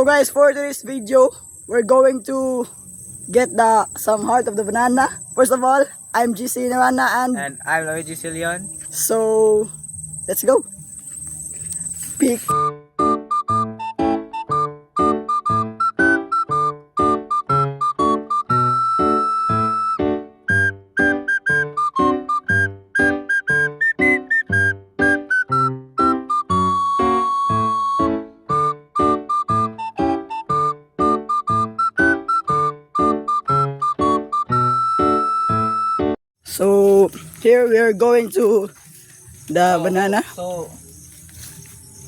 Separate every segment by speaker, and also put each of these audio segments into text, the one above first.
Speaker 1: So guys, for this video, we're going to get some heart of the banana. First of all, I'm GC Narana
Speaker 2: And I'm Luigi Silion.
Speaker 1: so let's go. Pick. So here we are going to the banana.
Speaker 2: So,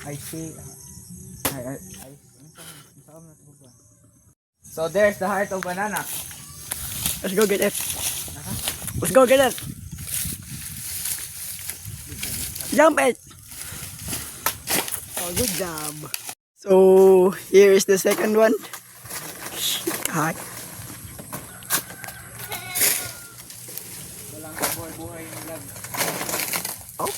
Speaker 2: I see. So there's the heart of banana.
Speaker 1: Let's go get it. Let's go get it. Jump it. Oh, good job. So here is the second one. Hi.
Speaker 2: Walang kabuhay-buhay yung vlog.
Speaker 1: Oh.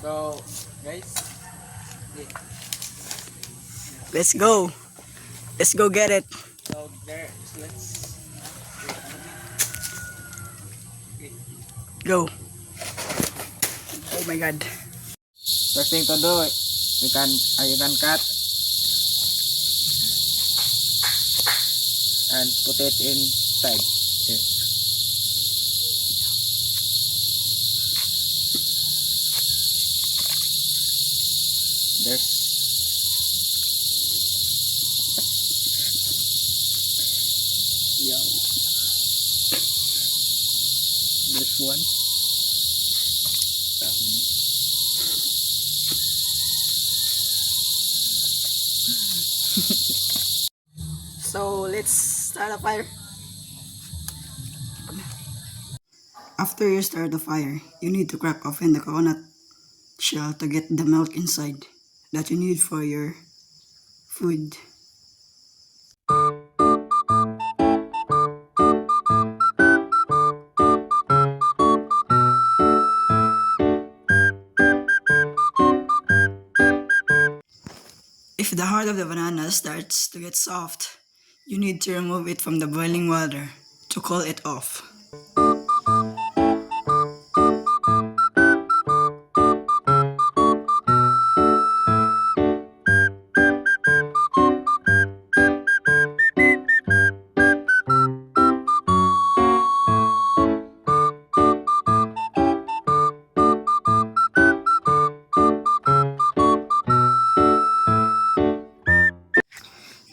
Speaker 2: So, guys.
Speaker 1: Let's go. Let's go get it.
Speaker 2: So let's
Speaker 1: Go. Oh my god.
Speaker 2: first thing to do, you can cut and put it inside. Okay. There's this one.
Speaker 1: So let's start a fire. After you start the fire, you need to crack open the coconut shell to get the milk inside that you need for your food. If the heart of the banana starts to get soft, you need to remove it from the boiling water to cool it off.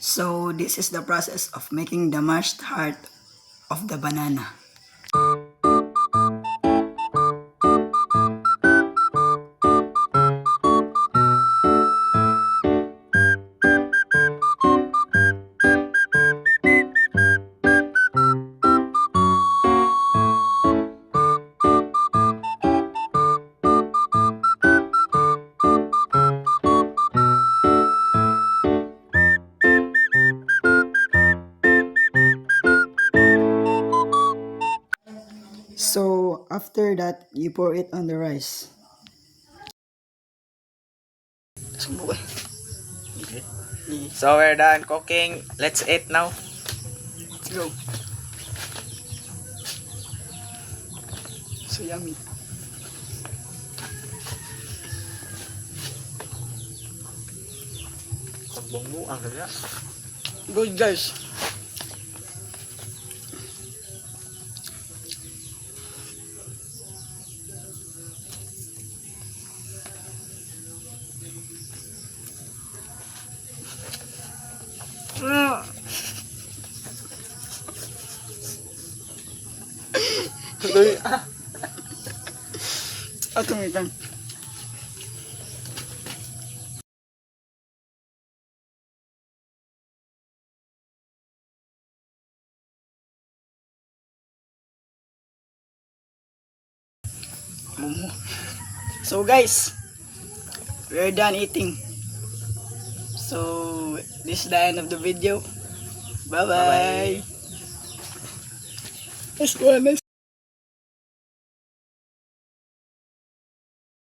Speaker 1: So this is the process of making the mashed heart of the banana. So after that, you pour it on the rice.
Speaker 2: So we're done cooking. Let's eat now.
Speaker 1: Let's go. So yummy. Good guys. Tumitan. So guys, we're done eating. So this is the end of the video. Bye bye. Let's go.